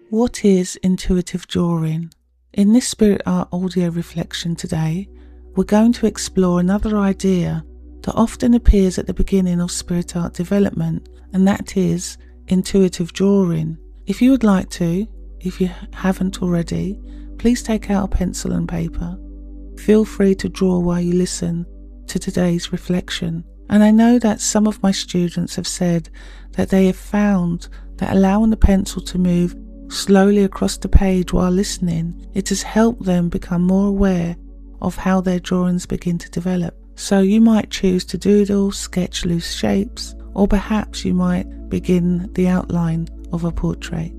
What is intuitive drawing? In this Spirit Art audio reflection today, we're going to explore another idea that often appears at the beginning of Spirit Art development, and that is intuitive drawing. If you would like to, if you haven't already, please take out a pencil and paper. Feel free to draw while you listen to today's reflection. And I know that some of my students have said that they have found that allowing the pencil to move slowly across the page while listening, it has helped them become more aware of how their drawings begin to develop. So you might choose to doodle, sketch loose shapes, or perhaps you might begin the outline of a portrait.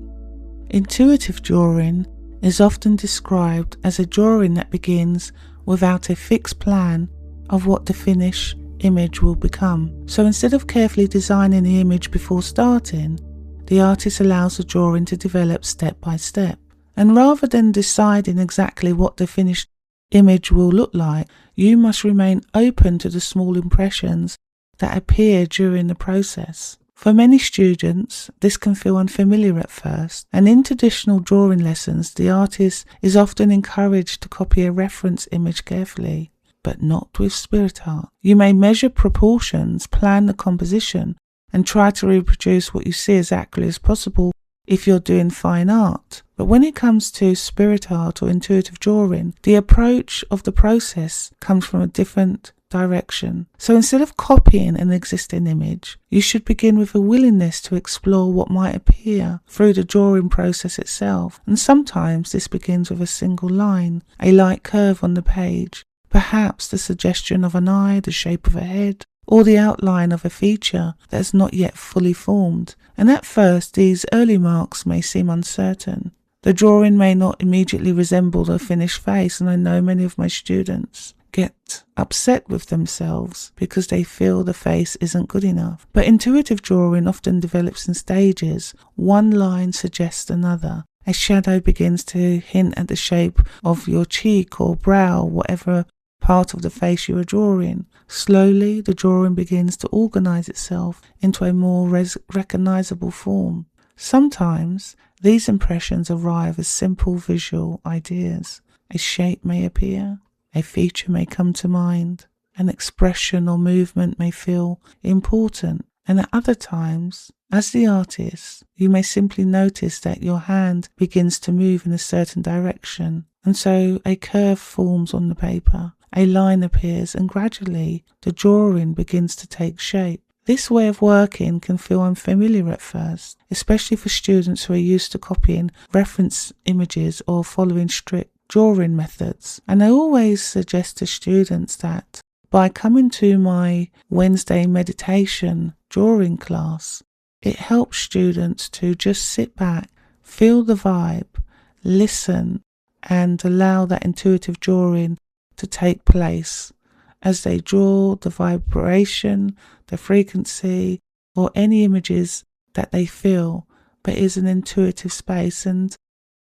Intuitive drawing is often described as a drawing that begins without a fixed plan of what the finished image will become. So instead of carefully designing the image before starting, the artist allows the drawing to develop step by step. And rather than deciding exactly what the finished image will look like, you must remain open to the small impressions that appear during the process. For many students, this can feel unfamiliar at first, and in traditional drawing lessons, the artist is often encouraged to copy a reference image carefully, but not with Spirit Art. You may measure proportions, plan the composition, and try to reproduce what you see as accurately as possible if you're doing fine art. But when it comes to Spirit Art or intuitive drawing, the approach of the process comes from a different direction. So instead of copying an existing image, you should begin with a willingness to explore what might appear through the drawing process itself. And sometimes this begins with a single line, a light curve on the page, perhaps the suggestion of an eye, the shape of a head, or the outline of a feature that is not yet fully formed. And at first, these early marks may seem uncertain. The drawing may not immediately resemble the finished face, and I know many of my students get upset with themselves because they feel the face isn't good enough. But intuitive drawing often develops in stages. One line suggests another. A shadow begins to hint at the shape of your cheek or brow, whatever part of the face you are drawing. Slowly, the drawing begins to organize itself into a more recognizable form. Sometimes, these impressions arrive as simple visual ideas. A shape may appear, a feature may come to mind, an expression or movement may feel important, and at other times, as the artist, you may simply notice that your hand begins to move in a certain direction, and so a curve forms on the paper. A line appears, and gradually the drawing begins to take shape. This way of working can feel unfamiliar at first, especially for students who are used to copying reference images or following strict drawing methods. And I always suggest to students that by coming to my Wednesday meditation drawing class, it helps students to just sit back, feel the vibe, listen, and allow that intuitive drawing to take place as they draw the vibration, the frequency, or any images that they feel, but is an intuitive space. And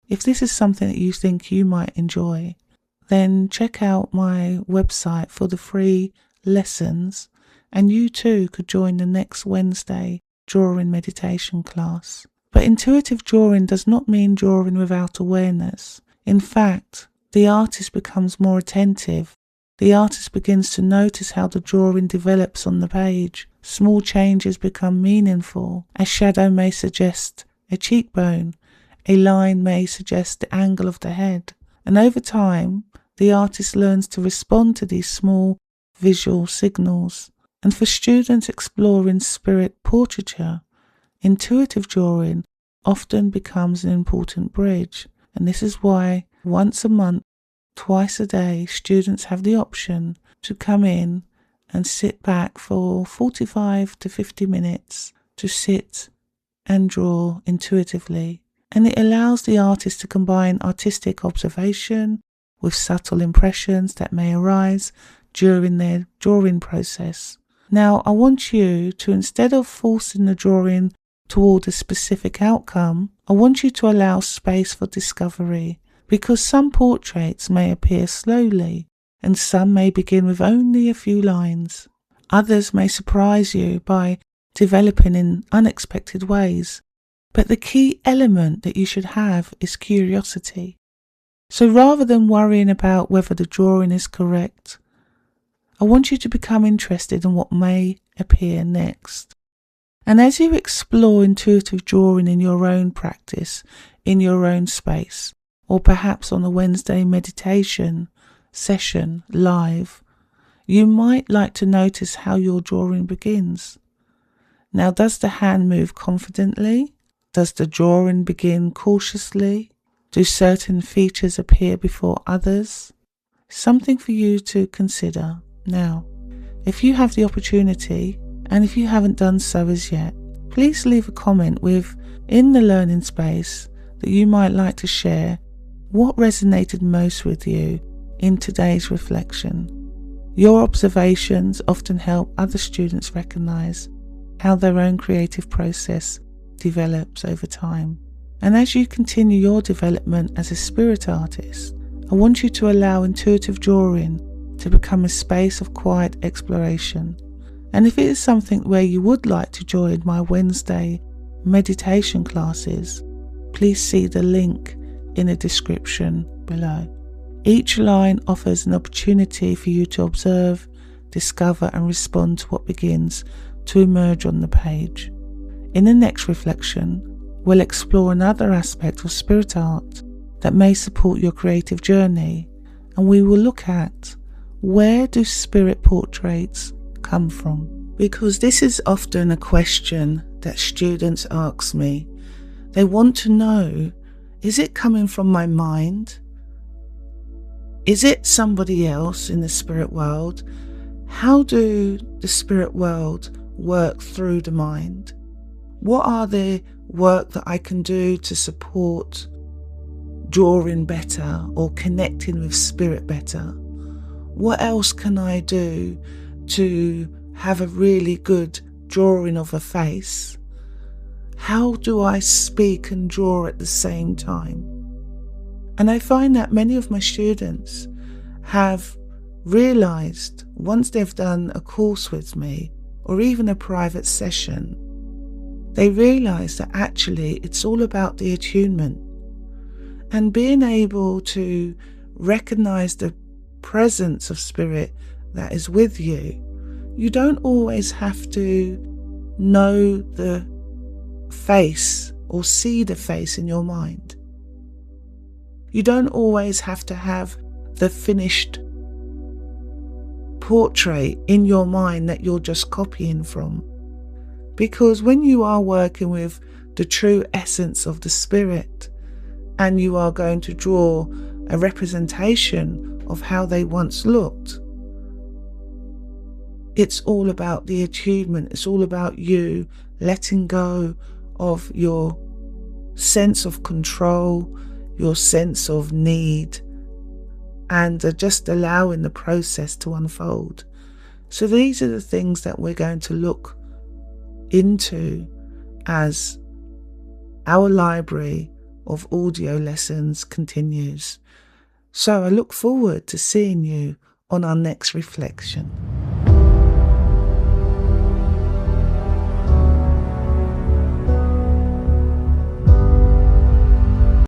if this is something that you think you might enjoy, then check out my website for the free lessons, and you too could join the next Wednesday drawing meditation class. But intuitive drawing does not mean drawing without awareness. In fact, the artist becomes more attentive. The artist begins to notice how the drawing develops on the page. Small changes become meaningful. A shadow may suggest a cheekbone. A line may suggest the angle of the head. And over time, the artist learns to respond to these small visual signals. And for students exploring spirit portraiture, intuitive drawing often becomes an important bridge. And this is why once a month, twice a day, students have the option to come in and sit back for 45 to 50 minutes to sit and draw intuitively. And it allows the artist to combine artistic observation with subtle impressions that may arise during their drawing process. Now, I want you to, instead of forcing the drawing toward a specific outcome, I want you to allow space for discovery, because some portraits may appear slowly, and some may begin with only a few lines. Others may surprise you by developing in unexpected ways. But the key element that you should have is curiosity. So rather than worrying about whether the drawing is correct, I want you to become interested in what may appear next. And as you explore intuitive drawing in your own practice, in your own space, or perhaps on a Wednesday meditation session live, you might like to notice how your drawing begins. Now, does the hand move confidently? Does the drawing begin cautiously? Do certain features appear before others? Something for you to consider. Now, if you have the opportunity, and if you haven't done so as yet, please leave a comment in the learning space that you might like to share what resonated most with you in today's reflection. Your observations often help other students recognise how their own creative process develops over time. And as you continue your development as a spirit artist, I want you to allow intuitive drawing to become a space of quiet exploration. And if it is something where you would like to join my Wednesday meditation classes, please see the link in the description below. Each line offers an opportunity for you to observe, discover and respond to what begins to emerge on the page. In the next reflection, we'll explore another aspect of spirit art that may support your creative journey, and we will look at where do spirit portraits come from? Because this is often a question that students ask me. They want to know, is it coming from my mind? Is it somebody else in the spirit world? How do the spirit world work through the mind? What are the work that I can do to support drawing better or connecting with spirit better? What else can I do to have a really good drawing of a face? How do I speak and draw at the same time? And I find that many of my students have realised, once they've done a course with me or even a private session, they realise that actually it's all about the attunement and being able to recognise the presence of spirit that is with you. You don't always have to know the face or see the face in your mind. You don't always have to have the finished portrait in your mind that you're just copying from. Because when you are working with the true essence of the spirit and you are going to draw a representation of how they once looked, it's all about the attunement. It's all about you letting go of your sense of control, your sense of need, and just allowing the process to unfold. So these are the things that we're going to look into as our library of audio lessons continues. So I look forward to seeing you on our next reflection.